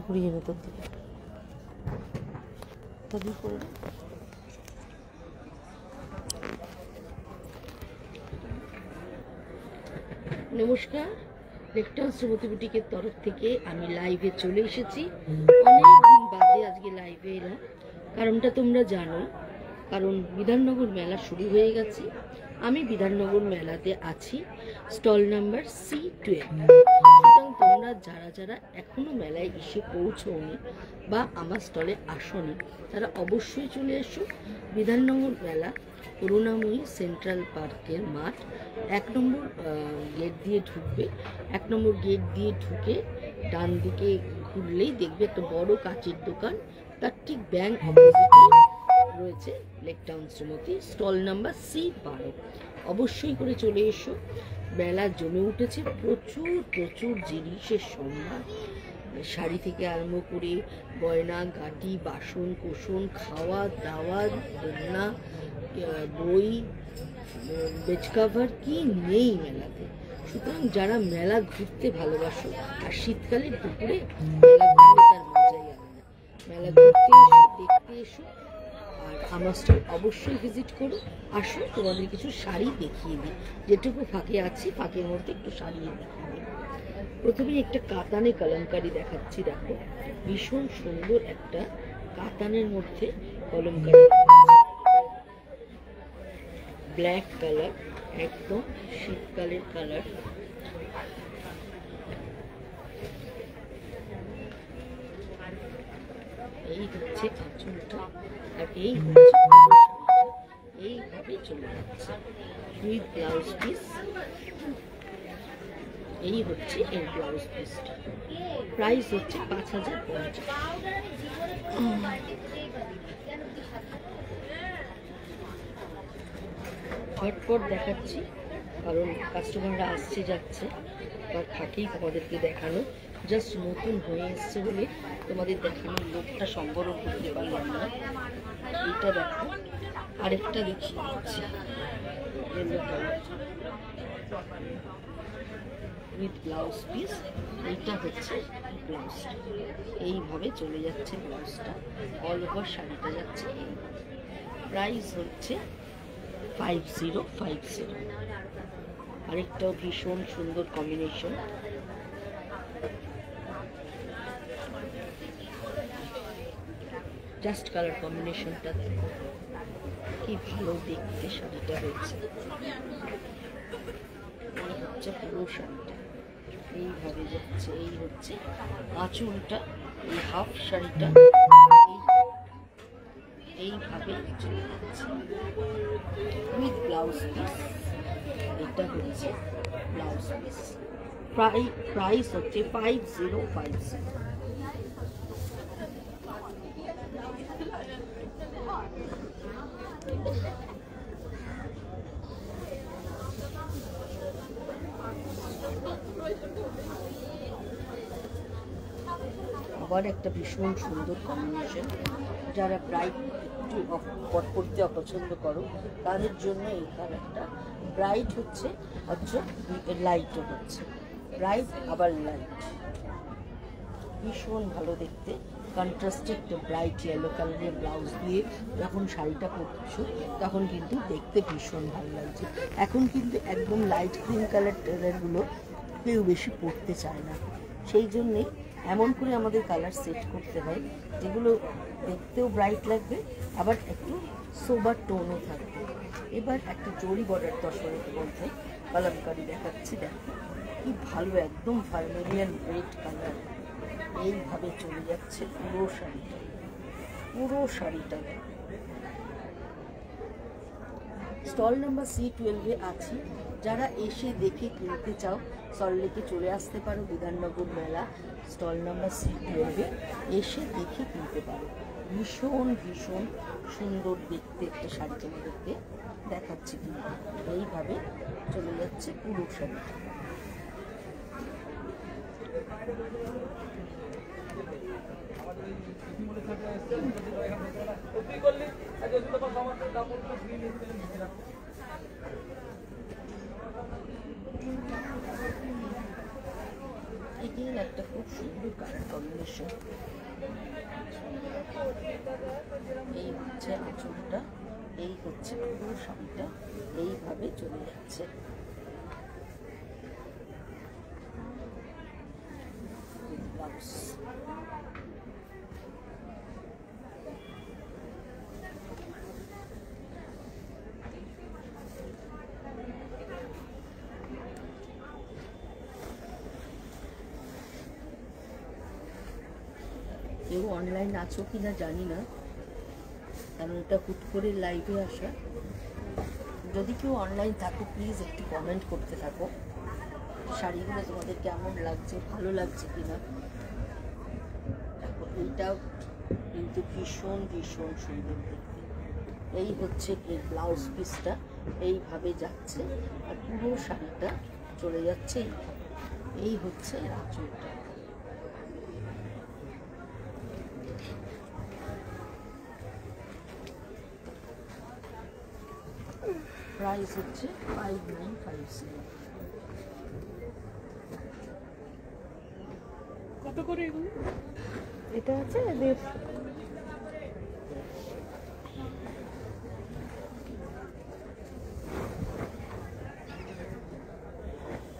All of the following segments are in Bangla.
ঘুরিয়ে নে তোর দিকে তবে করে নমস্কার, লেকটাউন শ্রীমতী বুটিকের তরফ থেকে আমি লাইভে চলে এসেছি। অনেকদিন বাদে আজকে লাইভে এলাম। কারণটা তোমরা জানো, কারণ বিধাননগর মেলা শুরু হয়ে গেছে। আমি বিধাননগর মেলাতে আছি, স্টল নাম্বার C12। সুতরাং তোমরা যারা যারা এখনো মেলায় এসে পৌঁছওনি বা আমার স্টলে আসনি, তারা অবশ্যই চলে এসো। বিধাননগর মেলা করুণাময়ী সেন্ট্রাল পার্কের মাঠ, 1 নম্বর গেট দিয়ে ঢুকবে। 1 নম্বর গেট দিয়ে ঢুকে ডান দিকে ঘুরলেই দেখবে একটা বড় কাচের দোকান, তার ঠিক ব্যাংক অপোজিটে রয়েছে Lake Town Shrimati, stall number C12। অবশ্যই করে চলে এসো। মেলা জমে উঠেছে, প্রচুর প্রচুর জিনিসের সম্ভার, শাড়ি থেকে আরম্ভ করে গয়না গাটি, বাসন কোসন, খাওয়া দাওয়া, দোলনা, বই, বেড কাভার, কি নেই মেলাতে। সুতরাং যারা মেলা ঘুরতে ভালোবাসো, আর শীতকালে দুপুরে মেলা ঘুরলে তার মজাই আলাদা। মেলা ঘুরতে এসো, দেখতে এসো, আর আমার স্টল অবশ্যই ভিজিট করো। আসো, তোমাদের কিছু শাড়ি দেখিয়ে দিই, যেটুকু ফাঁকে আছে ফাঁকের মধ্যে একটু শাড়ি দেখিয়ে দিই। প্রথমে একটা কাতানে কলমকারি দেখাচ্ছি, দেখো ভীষণ সুন্দর একটা কাতানের মধ্যে কলমকারি, ব্ল্যাক কালার, একদম শীতকালের কালার। এই হচ্ছে আঁচলটা, আর এই হচ্ছে এইভাবে চলে যাচ্ছে উইথ ব্লাউজ পিস। এই হচ্ছে এর ব্লাউজ পিসটা, প্রাইস হচ্ছে 5050। ঝটপট দেখাচ্ছি, কারণ কাস্টমাররা আসছে যাচ্ছে, আর থাকেই তোমাদেরকে দেখানো। জাস্ট নতুন হয়ে এসছে বলে তোমাদের দেখানোর লোকটা সম্বরণ করতে পারলাম না। এইটা দেখো, আরেকটা দেখিয়ে দিচ্ছি, yellow colour with blouse piece. এইটা হচ্ছে ব্লাউজটা, এইভাবে চলে যাচ্ছে ব্লাউজটা, অল ওভার শাড়িটা যাচ্ছে। প্রাইস হচ্ছে 5050। আরেকটাও ভীষণ সুন্দর কম্বিনেশন, জাস্ট কালার কম্বিনেশনটা দেখো কি ভালো দেখতে শাড়িটা হয়েছে। এই হচ্ছে পুরো শাড়িটা, এইভাবে যাচ্ছে। এই হচ্ছে আঁচলটা, এই হাফ শাড়িটা এইভাবে চলে যাচ্ছে উইথ ব্লাউজ পিস। এটা হচ্ছে ব্লাউজ পিস, প্রাইস হচ্ছে 5050। আবার একটা ভীষণ সুন্দর কম্বিনেশন, যারা ব্রাইট একটু পট করতে অপছন্দ করো তাদের জন্য এই কালারটা। ব্রাইট হচ্ছে লাইটও হচ্ছে, ব্রাইট আবার লাইট, ভীষণ ভালো দেখতে। কন্ট্রাস্টেড ব্রাইট ইয়েলো কালারের ব্লাউজ দিয়ে যখন শাড়িটা পরছো তখন কিন্তু দেখতে ভীষণ ভালো লাগছে। এখন কিন্তু একদম লাইট ক্রিম কালারগুলো কেউ বেশি পরতে চায় না, সেই জন্যে এমন করে আমাদের কালার সেট করতে হয় যেগুলো দেখতেও ব্রাইট লাগবে, আবার একটু সোবার টোনও থাকবে। এবার একটা জরি বর্ডার তসরের মধ্যে কলমকারি দেখাচ্ছি, দেখো কি ভালো, একদম ভার্মেলিয়ান রেড কালার। এইভাবে চলে যাচ্ছে পুরো শাড়িটা, পুরো শাড়িটা। স্টল নাম্বার C12-এ আছি। যারা এসে দেখে কিনতে চাও, সল্টলেকে চলে আসতে পারো। বিধাননগর মেলা স্টল নাম্বার C12-এ এসে দেখে কিনতে পারো। ভীষণ ভীষণ সুন্দর দেখতে একটা শাড়ি তোমাদেরকে দেখাচ্ছি, কিন্তু এইভাবে চলে যাচ্ছে পুরো শাড়িটা। এর একটা খুব সুন্দর কালার কম্বিনেশন। এই হচ্ছে আঁচলটা, এই হচ্ছে পুরো শাড়িটা, এইভাবে চলে যাচ্ছে। ব্লাউজ কেউ অনলাইন আছো কিনা জানি না, কারণ এটা হুট করে লাইভে আসা। যদি কেউ অনলাইন থাকো প্লিজ একটু কমেন্ট করতে থাকো শাড়িগুলো তোমাদের কেমন লাগছে, ভালো লাগছে কিনা। দেখো এইটাও কিন্তু ভীষণ ভীষণ সুন্দর দেখতে। এই হচ্ছে এর ব্লাউজ পিসটা, এইভাবে যাচ্ছে আর পুরো শাড়িটা চলে যাচ্ছে এইভাবে। এই হচ্ছে এর আঁচলটা। প্রাইস হচ্ছে 5950। কত করে এগুলো? এটা আছে 150।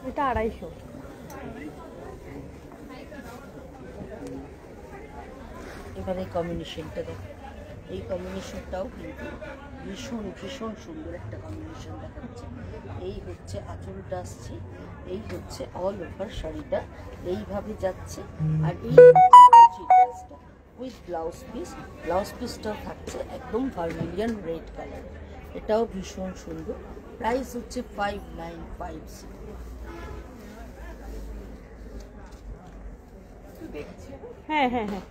এটা 250। এবারে কম্বিনেশনটা দেখো, এই কম্বিনেশনটাও কিন্তু ভীষণ ভীষণ সুন্দর একটা কম্বিনেশন দেখাচ্ছে। এই হচ্ছে আঁচলটা আসছে, এই হচ্ছে অল ওভার শাড়িটা এইভাবে যাচ্ছে, আর এই উইথ ব্লাউজ পিস। ব্লাউজ পিসটাও থাকছে একদম ভার্মিলিয়ান রেড কালার, এটাও ভীষণ সুন্দর। প্রাইস হচ্ছে 5950। হ্যাঁ হ্যাঁ হ্যাঁ,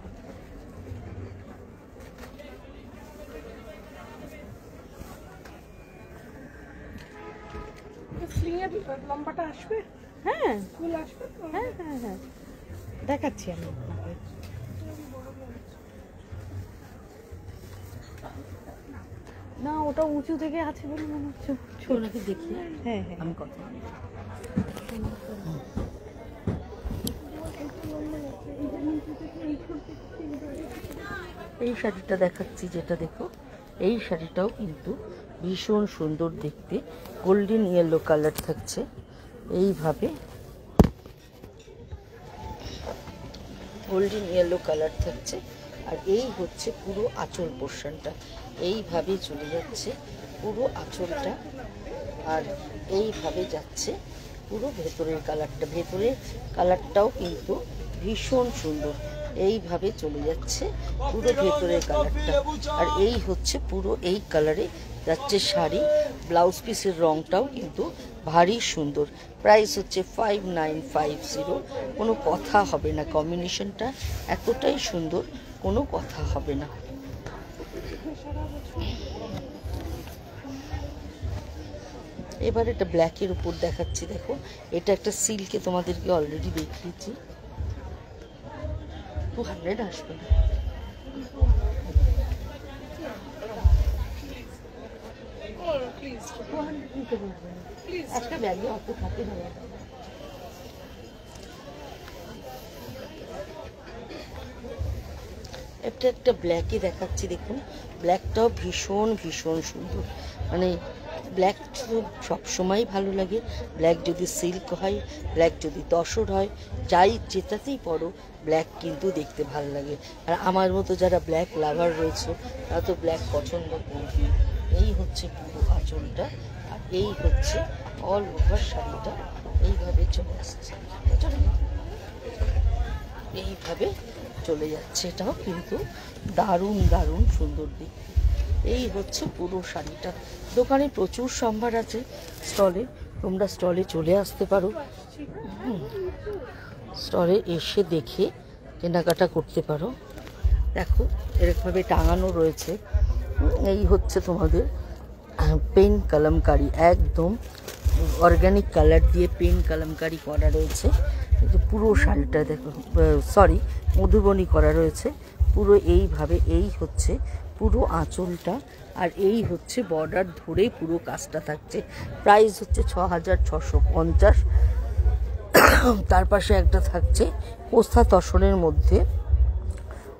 স্লিংয়ের লম্বাটা আসবে। হ্যাঁ ফুল আসবে। হ্যাঁ হ্যাঁ হ্যাঁ, দেখাচ্ছি আমি আপনাকে। না ওটা উঁচু থেকে আছে বলে মনে হচ্ছে। ওনাকে দেখি, হ্যাঁ হ্যাঁ আমি কথা বলি। এই শাড়িটা দেখাচ্ছি, যেটা দেখো এই শাড়িটাও কিন্তু ভীষণ সুন্দর দেখতে, গোল্ডেন ইয়েলো কালার থাকছে এইভাবে, গোল্ডেন ইয়েলো কালার থাকছে। আর এই হচ্ছে পুরো আঁচল পোর্শনটা, এইভাবে চলে যাচ্ছে পুরো আঁচলটা, আর এইভাবে যাচ্ছে পুরো ভেতরের কালারটা। ভেতরের কালারটাও কিন্তু ভীষণ সুন্দর, এইভাবে চলে যাচ্ছে পুরো ভেতরের কালারটা। আর এই হচ্ছে পুরো এই কালারে যাচ্ছে শাড়ি। ব্লাউজ পিসের রংটাও কিন্তু ভারী সুন্দর। প্রাইস হচ্ছে 5950। কোনো কথা হবে না, কম্বিনেশনটা এতটাই সুন্দর, কোনো কথা হবে না। এবার এটা ব্ল্যাকের উপর দেখাচ্ছি, দেখো এটা একটা সিল্কে তোমাদেরকে অলরেডি দেখিয়েছি। 200 আসবে না, একটা ব্যাগে অত থাকে না। এটা একটা ব্ল্যাকে দেখাচ্ছি, দেখুন ব্ল্যাকটাও ভীষণ ভীষণ সুন্দর। মানে ব্ল্যাক তো সবসময় ভালো লাগে, ব্ল্যাক যদি সিল্ক হয়, ব্ল্যাক যদি তসর হয়, যাই যেটাতেই পড়ো ব্ল্যাক কিন্তু দেখতে ভালো লাগে। আর আমার মতো যারা ব্ল্যাক লাভার রয়েছে তারা তো ব্ল্যাক পছন্দ করবে। এই হচ্ছে পুরো আঁচলটা, আর এই হচ্ছে অল ওভার শাড়িটা এইভাবে চলে আসছে, এইভাবে চলে যাচ্ছে। এটাও কিন্তু দারুণ দারুণ সুন্দর দেখতে। এই হচ্ছে পুরো শাড়িটা। দোকানে প্রচুর সম্ভার আছে, স্টলে তোমরা স্টলে চলে আসতে পারো, স্টলে এসে দেখে কেনাকাটা করতে পারো। দেখো এরকমভাবে টাঙানো রয়েছে। এই হচ্ছে তোমাদের পেন কালামকারি, একদম অর্গানিক কালার দিয়ে পেন কালামকারি করা রয়েছে। পুরো শাড়িটা দেখো, সরি মধুবনী করা রয়েছে পুরো এইভাবে। এই হচ্ছে পুরো আঁচলটা, আর এই হচ্ছে বর্ডার ধরে পুরো কাজটা থাকছে। প্রাইস হচ্ছে 6650। তার পাশে একটা থাকছে কোস্তা তসরের মধ্যে,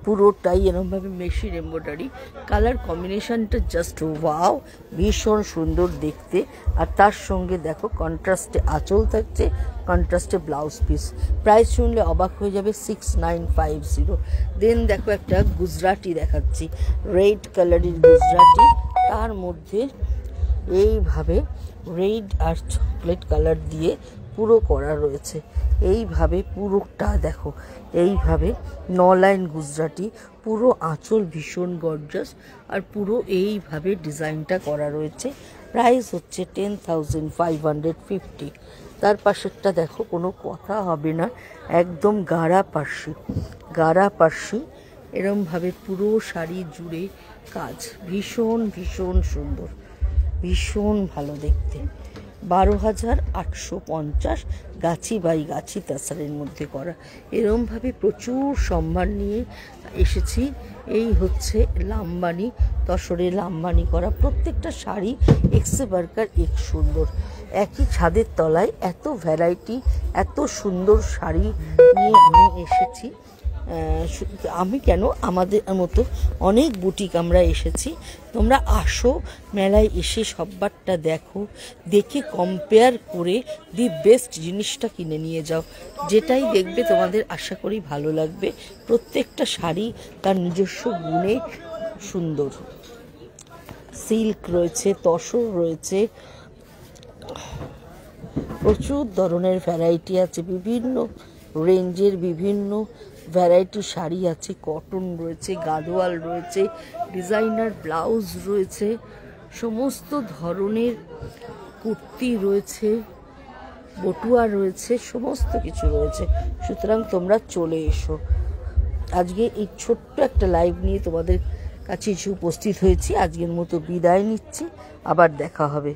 পুরোটাই এরকমভাবে মেশিন এমব্রয়ডারি, কালার কম্বিনেশনটা জাস্ট ওয়াও, ভীষণ সুন্দর দেখতে। আর তার সঙ্গে দেখো কন্ট্রাস্টে আঁচল থাকছে, কন্ট্রাস্টে ব্লাউজ পিস। প্রাইস শুনলে অবাক হয়ে যাবে, 6950। দেন দেখো একটা গুজরাটি দেখাচ্ছি, রেড কালারের গুজরাটি, তার মধ্যে এইভাবে রেড আর চকলেট কালার দিয়ে পুরো করা রয়েছে। এইভাবে পুরোটা দেখো, এইভাবে 9 লাইন গুজরাটি, পুরো আঁচল ভীষণ গর্জাস, আর পুরো এইভাবে ডিজাইনটা করা রয়েছে। প্রাইস হচ্ছে 10,550। তার পাশেরটা দেখো, কোনো কথা হবে না, একদম গাড়া পার্সি, এরমভাবে পুরো শাড়ি জুড়ে কাজ, ভীষণ ভীষণ সুন্দর, ভীষণ ভালো দেখতে। 12,850 গাছি বাই গাছি তাসারের মধ্যে করা। এরমভাবে প্রচুর সম্ভার নিয়ে এসেছি। এই হচ্ছে লাম্বানি, তসরে লাম্বানি করা, প্রত্যেকটা শাড়ি এক্সে বার্কার এক সুন্দর। একই ছাদের তলায় এত ভ্যারাইটি, এত সুন্দর শাড়ি নিয়ে আমি এসেছি। আমি কেন, আমাদের মতো অনেক বুটিক আমরা এসেছি। তোমরা আসো, মেলায় এসে সববারটা দেখো, দেখে কম্পেয়ার করে দি বেস্ট জিনিসটা কিনে নিয়ে যাও। যেটাই দেখবে তোমাদের আশা করি ভালো লাগবে। প্রত্যেকটা শাড়ি তার নিজস্ব গুণে সুন্দর। সিল্ক রয়েছে, তসর রয়েছে, প্রচুর ধরনের ভ্যারাইটি আছে, বিভিন্ন রেঞ্জের বিভিন্ন ভ্যারাইটি শাড়ি আছে, কটন রয়েছে, গাদোয়াল রয়েছে, ডিজাইনার ব্লাউজ রয়েছে, সমস্ত ধরনের কুর্তি রয়েছে, বটুয়া রয়েছে, সমস্ত কিছু রয়েছে। সুতরাং তোমরা চলে এসো। আজকে এই ছোট্ট একটা লাইভ নিয়ে তোমাদের কাছে এসে উপস্থিত হয়েছি। আজকের মতো বিদায় নিচ্ছি, আবার দেখা হবে।